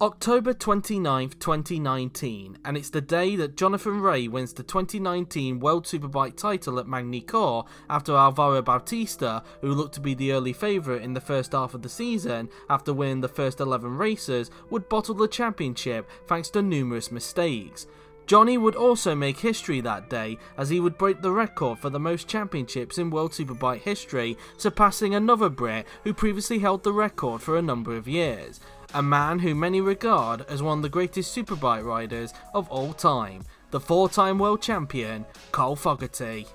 October 29th, 2019, and it's the day that Jonathan Rea wins the 2019 World Superbike title at Magny-Cours after Alvaro Bautista, who looked to be the early favourite in the first half of the season after winning the first 11 races, would bottle the championship thanks to numerous mistakes. Johnny would also make history that day, as he would break the record for the most championships in World Superbike history, surpassing another Brit who previously held the record for a number of years. A man who many regard as one of the greatest superbike riders of all time, the four-time world champion, Carl Fogarty.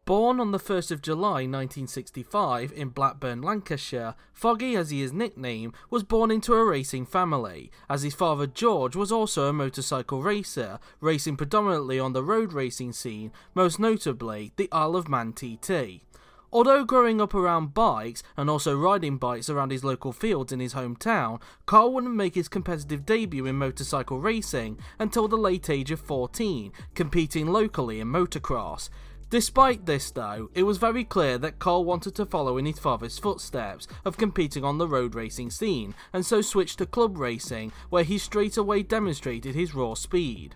Born on the 1st of July 1965 in Blackburn, Lancashire, Foggy, as he is nicknamed, was born into a racing family, as his father George was also a motorcycle racer, racing predominantly on the road racing scene, most notably the Isle of Man TT. Although growing up around bikes and also riding bikes around his local fields in his hometown, Carl wouldn't make his competitive debut in motorcycle racing until the late age of 14, competing locally in motocross. Despite this though, it was very clear that Carl wanted to follow in his father's footsteps of competing on the road racing scene, and so switched to club racing, where he straight away demonstrated his raw speed.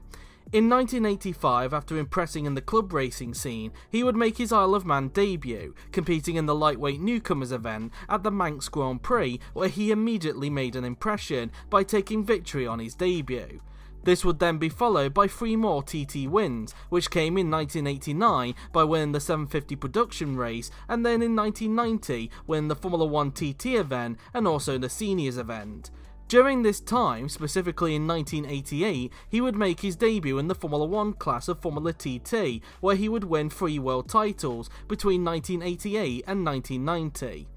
In 1985, after impressing in the club racing scene, he would make his Isle of Man debut, competing in the lightweight newcomers event at the Manx Grand Prix, where he immediately made an impression by taking victory on his debut. This would then be followed by 3 more TT wins, which came in 1989 by winning the 750 production race, and then in 1990 winning the Formula 1 TT event and also the seniors event. During this time, specifically in 1988, he would make his debut in the Formula 1 class of Formula TT, where he would win 3 world titles between 1988 and 1990.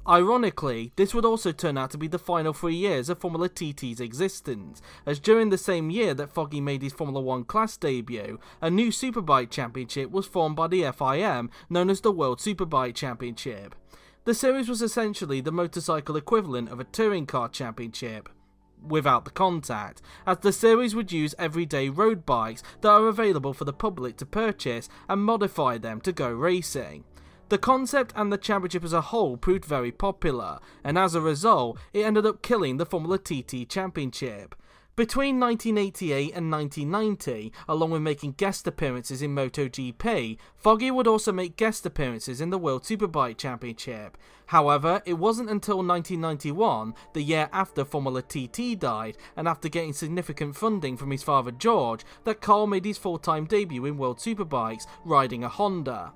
Ironically, this would also turn out to be the final 3 years of Formula TT's existence, as during the same year that Foggy made his Formula 1 class debut, a new Superbike Championship was formed by the FIM, known as the World Superbike Championship. The series was essentially the motorcycle equivalent of a touring car championship, without the contact, as the series would use everyday road bikes that are available for the public to purchase and modify them to go racing. The concept and the championship as a whole proved very popular, and as a result, it ended up killing the Formula TT Championship. Between 1988 and 1990, along with making guest appearances in MotoGP, Foggy would also make guest appearances in the World Superbike Championship. However, it wasn't until 1991, the year after Formula TT died, and after getting significant funding from his father George, that Carl made his full-time debut in World Superbikes, riding a Honda.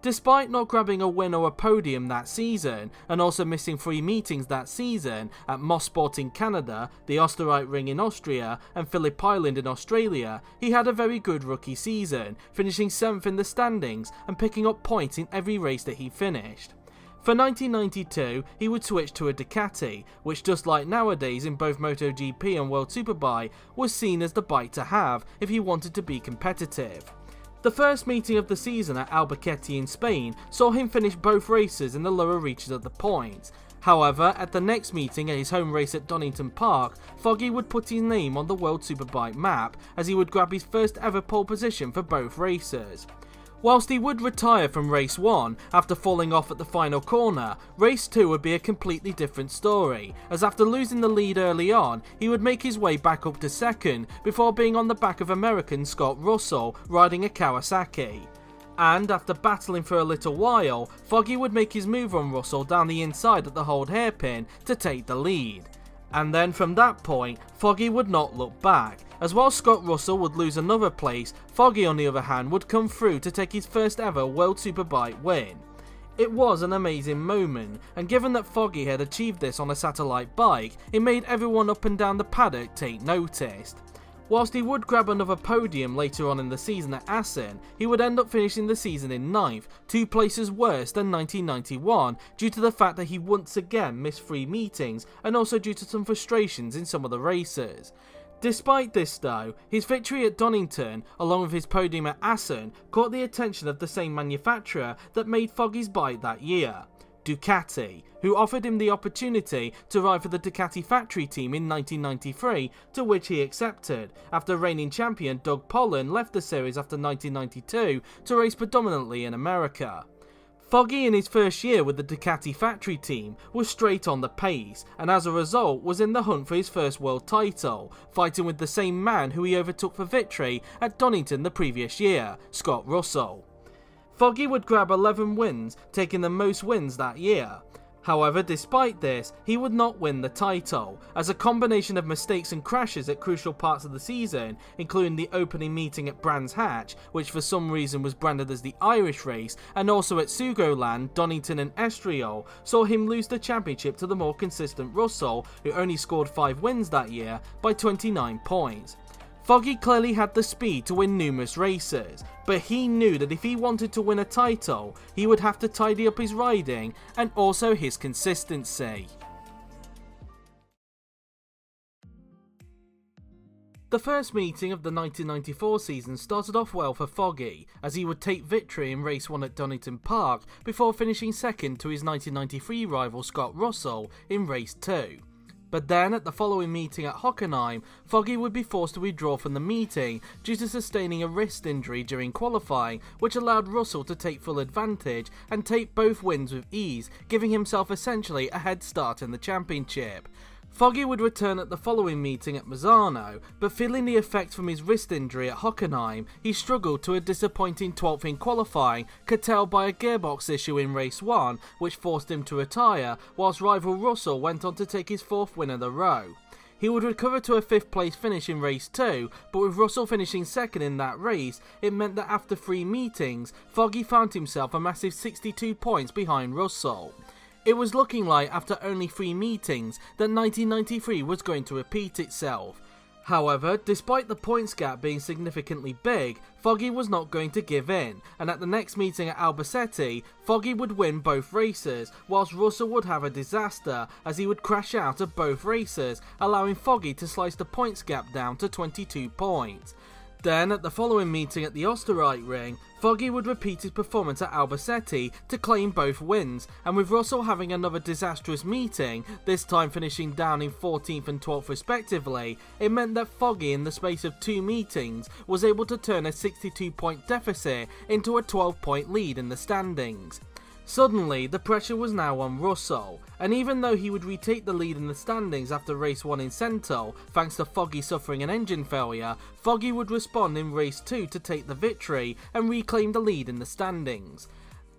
Despite not grabbing a win or a podium that season, and also missing 3 meetings that season at Mosport in Canada, the Österreich Ring in Austria, and Phillip Island in Australia, he had a very good rookie season, finishing 7th in the standings and picking up points in every race that he finished. For 1992, he would switch to a Ducati, which just like nowadays in both MotoGP and World Superbike, was seen as the bike to have if he wanted to be competitive. The first meeting of the season at Albacete in Spain saw him finish both races in the lower reaches of the points. However, at the next meeting at his home race at Donington Park, Foggy would put his name on the World Superbike map, as he would grab his first ever pole position for both races. Whilst he would retire from race 1 after falling off at the final corner, race 2 would be a completely different story, as after losing the lead early on, he would make his way back up to 2nd before being on the back of American Scott Russell riding a Kawasaki. And after battling for a little while, Foggy would make his move on Russell down the inside at the hold hairpin to take the lead. And then from that point, Foggy would not look back, as while Scott Russell would lose another place, Foggy on the other hand would come through to take his first ever World Superbike win. It was an amazing moment, and given that Foggy had achieved this on a satellite bike, it made everyone up and down the paddock take notice. Whilst he would grab another podium later on in the season at Assen, he would end up finishing the season in 9th, 2 places worse than 1991 due to the fact that he once again missed 3 meetings and also due to some frustrations in some of the races. Despite this though, his victory at Donington, along with his podium at Assen, caught the attention of the same manufacturer that made Foggy's bike that year. Ducati, who offered him the opportunity to ride for the Ducati factory team in 1993, to which he accepted, after reigning champion Doug Pollin left the series after 1992 to race predominantly in America. Foggy in his first year with the Ducati factory team was straight on the pace, and as a result was in the hunt for his first world title, fighting with the same man who he overtook for victory at Donington the previous year, Scott Russell. Foggy would grab 11 wins, taking the most wins that year. However, despite this, he would not win the title, as a combination of mistakes and crashes at crucial parts of the season, including the opening meeting at Brands Hatch, which for some reason was branded as the Irish race, and also at Sugoland, Donington and Estoril, saw him lose the championship to the more consistent Russell, who only scored 5 wins that year, by 29 points. Foggy clearly had the speed to win numerous races, but he knew that if he wanted to win a title, he would have to tidy up his riding and also his consistency. The first meeting of the 1994 season started off well for Foggy, as he would take victory in race 1 at Donington Park before finishing second to his 1993 rival Scott Russell in race 2. But then, at the following meeting at Hockenheim, Foggy would be forced to withdraw from the meeting due to sustaining a wrist injury during qualifying, which allowed Russell to take full advantage and take both wins with ease, giving himself essentially a head start in the championship. Foggy would return at the following meeting at Mazzano, but feeling the effects from his wrist injury at Hockenheim, he struggled to a disappointing 12th in qualifying, curtailed by a gearbox issue in race 1, which forced him to retire, whilst rival Russell went on to take his 4th win in a row. He would recover to a 5th place finish in race 2, but with Russell finishing second in that race, it meant that after 3 meetings, Foggy found himself a massive 62 points behind Russell. It was looking like, after only 3 meetings, that 1993 was going to repeat itself. However, despite the points gap being significantly big, Foggy was not going to give in, and at the next meeting at Albacete, Foggy would win both races, whilst Russell would have a disaster, as he would crash out of both races, allowing Foggy to slice the points gap down to 22 points. Then, at the following meeting at the Osterreich Ring, Foggy would repeat his performance at Albacete to claim both wins, and with Russell having another disastrous meeting, this time finishing down in 14th and 12th respectively, it meant that Foggy in the space of 2 meetings was able to turn a 62-point deficit into a 12-point lead in the standings. Suddenly, the pressure was now on Russell, and even though he would retake the lead in the standings after race 1 in Sentul, thanks to Foggy suffering an engine failure, Foggy would respond in race 2 to take the victory and reclaim the lead in the standings.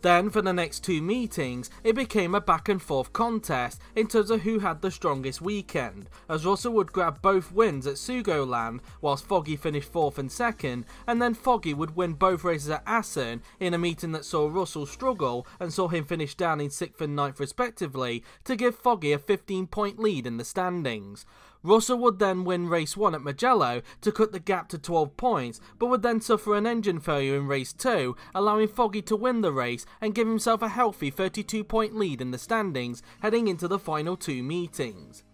Then, for the next 2 meetings, it became a back and forth contest in terms of who had the strongest weekend, as Russell would grab both wins at Sugoland, whilst Foggy finished 4th and 2nd, and then Foggy would win both races at Assen in a meeting that saw Russell struggle and saw him finish down in 6th and 9th respectively to give Foggy a 15-point lead in the standings. Russell would then win race 1 at Mugello to cut the gap to 12 points, but would then suffer an engine failure in race 2, allowing Foggy to win the race and give himself a healthy 32-point lead in the standings heading into the final 2 meetings.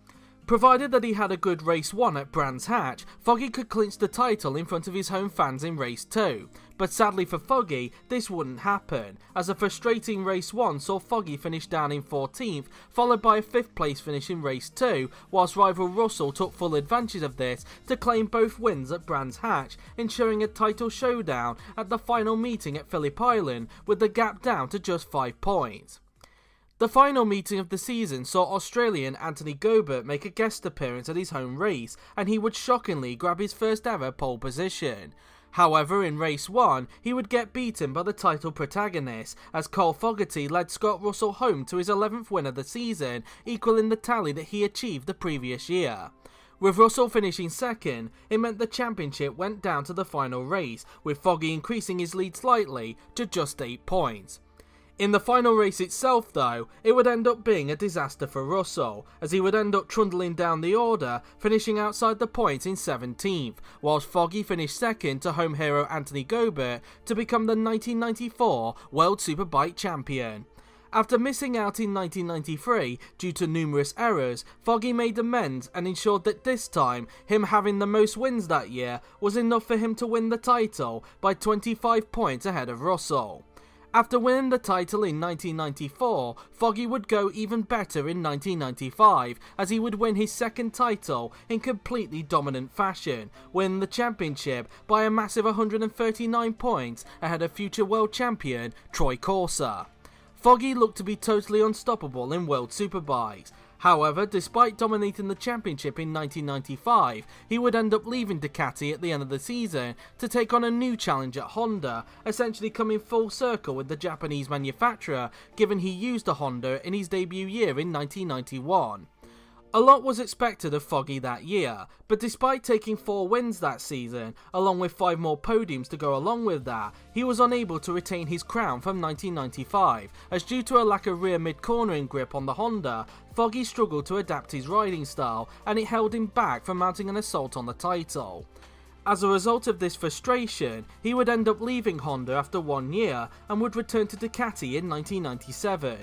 Provided that he had a good race 1 at Brands Hatch, Foggy could clinch the title in front of his home fans in race 2. But sadly for Foggy, this wouldn't happen, as a frustrating race 1 saw Foggy finish down in 14th, followed by a 5th place finish in race 2, whilst rival Russell took full advantage of this to claim both wins at Brands Hatch, ensuring a title showdown at the final meeting at Phillip Island, with the gap down to just 5 points. The final meeting of the season saw Australian Anthony Gobert make a guest appearance at his home race, and he would shockingly grab his first ever pole position. However, in race 1, he would get beaten by the title protagonist, as Carl Fogarty led Scott Russell home to his 11th win of the season, equaling the tally that he achieved the previous year. With Russell finishing second, it meant the championship went down to the final race, with Foggy increasing his lead slightly to just 8 points. In the final race itself though, it would end up being a disaster for Russell, as he would end up trundling down the order, finishing outside the points in 17th, whilst Foggy finished second to home hero Anthony Gobert to become the 1994 World Superbike champion. After missing out in 1993 due to numerous errors, Foggy made amends and ensured that this time, him having the most wins that year was enough for him to win the title by 25 points ahead of Russell. After winning the title in 1994, Foggy would go even better in 1995, as he would win his second title in completely dominant fashion, winning the championship by a massive 139 points ahead of future world champion Troy Corser. Foggy looked to be totally unstoppable in World Superbikes. However, despite dominating the championship in 1995, he would end up leaving Ducati at the end of the season to take on a new challenge at Honda, essentially coming full circle with the Japanese manufacturer, given he used a Honda in his debut year in 1991. A lot was expected of Foggy that year, but despite taking 4 wins that season, along with 5 more podiums to go along with that, he was unable to retain his crown from 1995, as due to a lack of rear mid-cornering grip on the Honda, Foggy struggled to adapt his riding style, and it held him back from mounting an assault on the title. As a result of this frustration, he would end up leaving Honda after 1 year, and would return to Ducati in 1997.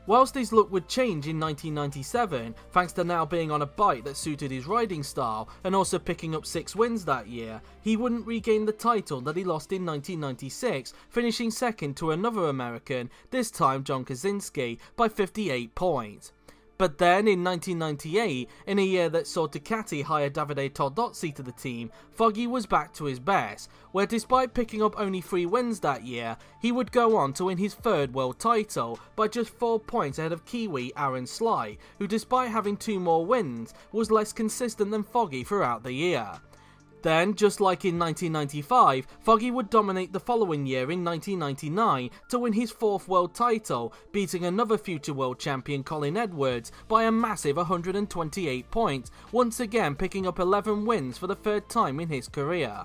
Whilst his look would change in 1997, thanks to now being on a bike that suited his riding style and also picking up 6 wins that year, he wouldn't regain the title that he lost in 1996, finishing second to another American, this time John Kaczynski, by 58 points. But then, in 1998, in a year that saw Ducati hire Davide Tardozzi to the team, Foggy was back to his best, where despite picking up only 3 wins that year, he would go on to win his 3rd world title by just 4 points ahead of Kiwi Aaron Sly, who despite having 2 more wins, was less consistent than Foggy throughout the year. Then, just like in 1995, Foggy would dominate the following year in 1999 to win his 4th world title, beating another future world champion Colin Edwards by a massive 128 points, once again picking up 11 wins for the 3rd time in his career.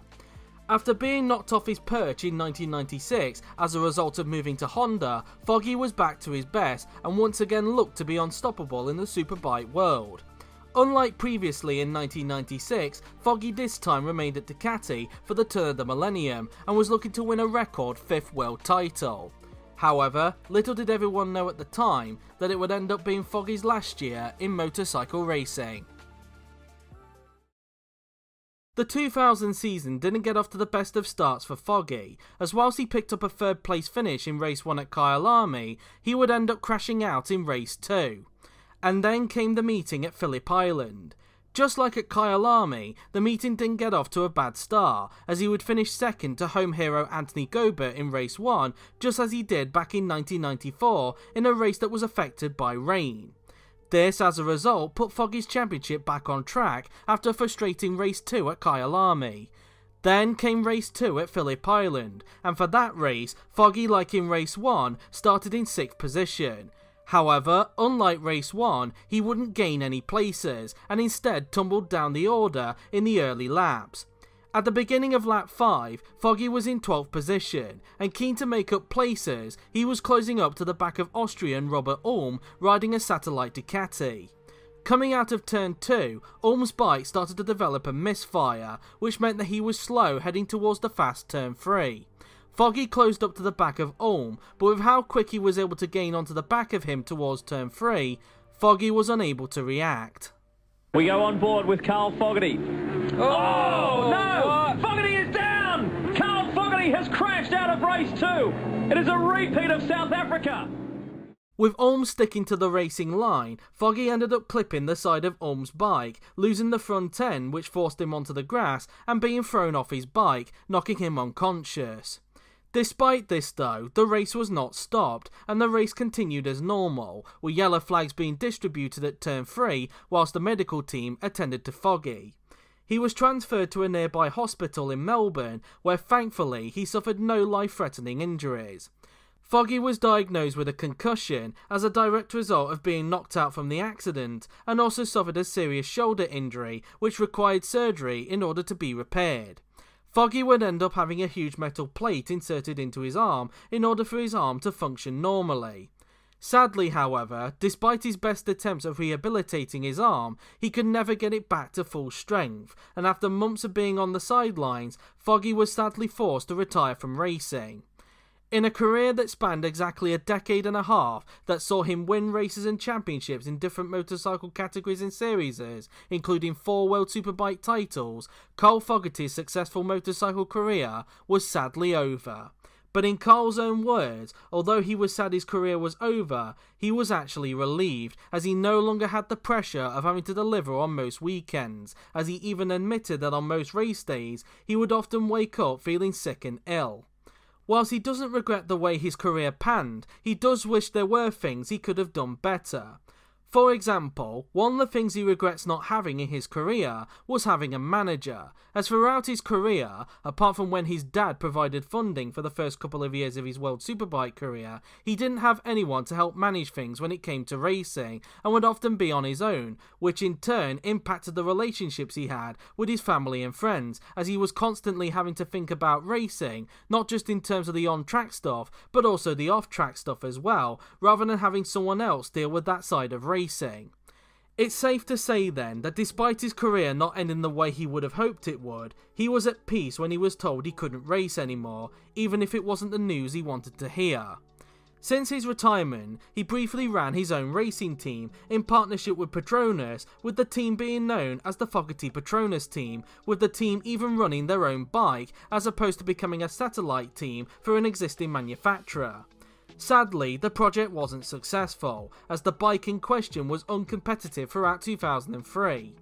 After being knocked off his perch in 1996 as a result of moving to Honda, Foggy was back to his best and once again looked to be unstoppable in the superbike world. Unlike previously in 1996, Foggy this time remained at Ducati for the turn of the millennium and was looking to win a record 5th world title. However, little did everyone know at the time that it would end up being Foggy's last year in motorcycle racing. The 2000 season didn't get off to the best of starts for Foggy, as whilst he picked up a 3rd place finish in race 1 at Kyalami, he would end up crashing out in race 2. And then came the meeting at Phillip Island. Just like at Kyalami, the meeting didn't get off to a bad start, as he would finish second to home hero Anthony Gobert in race 1, just as he did back in 1994 in a race that was affected by rain. This, as a result, put Foggy's championship back on track after a frustrating race 2 at Kyalami. Then came race 2 at Phillip Island, and for that race, Foggy, like in race 1, started in 6th position. However, unlike race 1, he wouldn't gain any places, and instead tumbled down the order in the early laps. At the beginning of lap 5, Foggy was in 12th position, and keen to make up places, he was closing up to the back of Austrian Robert Ulm, riding a satellite Ducati. Coming out of turn 2, Ulm's bike started to develop a misfire, which meant that he was slow heading towards the fast turn 3. Foggy closed up to the back of Ulm, but with how quick he was able to gain onto the back of him towards turn 3, Foggy was unable to react. We go on board with Carl Fogarty. Oh no! What? Fogarty is down! Carl Fogarty has crashed out of race 2! It is a repeat of South Africa! With Ulm sticking to the racing line, Foggy ended up clipping the side of Ulm's bike, losing the front end, which forced him onto the grass and being thrown off his bike, knocking him unconscious. Despite this though, the race was not stopped, and the race continued as normal, with yellow flags being distributed at turn 3 whilst the medical team attended to Foggy. He was transferred to a nearby hospital in Melbourne, where thankfully he suffered no life-threatening injuries. Foggy was diagnosed with a concussion as a direct result of being knocked out from the accident, and also suffered a serious shoulder injury which required surgery in order to be repaired. Foggy would end up having a huge metal plate inserted into his arm in order for his arm to function normally. Sadly, however, despite his best attempts at rehabilitating his arm, he could never get it back to full strength, and after months of being on the sidelines, Foggy was sadly forced to retire from racing. In a career that spanned exactly a decade and a half, that saw him win races and championships in different motorcycle categories and series, including 4 World Superbike titles, Carl Fogarty's successful motorcycle career was sadly over. But in Carl's own words, although he was sad his career was over, he was actually relieved, as he no longer had the pressure of having to deliver on most weekends, as he even admitted that on most race days, he would often wake up feeling sick and ill. Whilst he doesn't regret the way his career panned, he does wish there were things he could have done better. For example, one of the things he regrets not having in his career was having a manager, as throughout his career, apart from when his dad provided funding for the first couple of years of his World Superbike career, he didn't have anyone to help manage things when it came to racing, and would often be on his own, which in turn impacted the relationships he had with his family and friends, as he was constantly having to think about racing, not just in terms of the on-track stuff, but also the off-track stuff as well, rather than having someone else deal with that side of racing. It's safe to say then that despite his career not ending the way he would have hoped it would, he was at peace when he was told he couldn't race anymore, even if it wasn't the news he wanted to hear. Since his retirement, he briefly ran his own racing team in partnership with Petronas, with the team being known as the Fogarty Petronas team, with the team even running their own bike as opposed to becoming a satellite team for an existing manufacturer. Sadly, the project wasn't successful, as the bike in question was uncompetitive throughout 2003.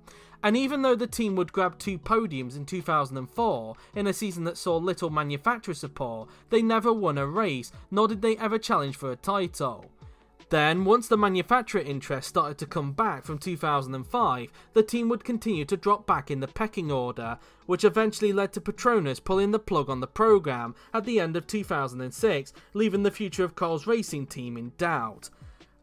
And even though the team would grab 2 podiums in 2004, in a season that saw little manufacturer support, they never won a race, nor did they ever challenge for a title. Then, once the manufacturer interest started to come back from 2005, the team would continue to drop back in the pecking order, which eventually led to Petronas pulling the plug on the program at the end of 2006, leaving the future of Carl's racing team in doubt.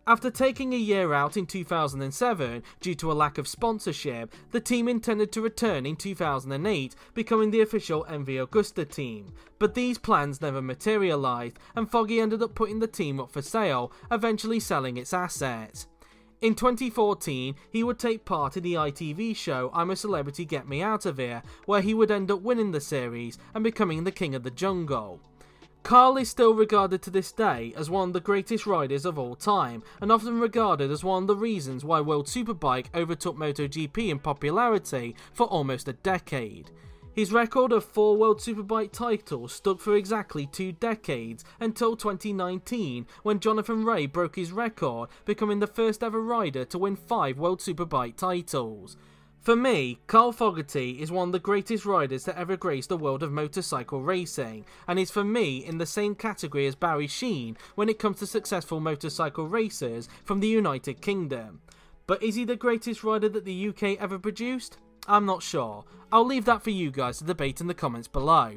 After taking a year out in 2007 due to a lack of sponsorship, the team intended to return in 2008, becoming the official MV Augusta team. But these plans never materialised, and Foggy ended up putting the team up for sale, eventually selling its assets. In 2014, he would take part in the ITV show I'm a Celebrity Get Me Out of Here, where he would end up winning the series and becoming the king of the jungle. Carl is still regarded to this day as one of the greatest riders of all time, and often regarded as one of the reasons why World Superbike overtook MotoGP in popularity for almost a decade. His record of 4 World Superbike titles stuck for exactly 2 decades until 2019, when Jonathan Rea broke his record, becoming the first ever rider to win 5 World Superbike titles. For me, Carl Fogarty is one of the greatest riders to ever grace the world of motorcycle racing, and is for me in the same category as Barry Sheene when it comes to successful motorcycle racers from the United Kingdom. But is he the greatest rider that the UK ever produced? I'm not sure. I'll leave that for you guys to debate in the comments below.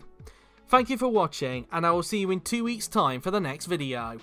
Thank you for watching, and I will see you in 2 weeks' time for the next video.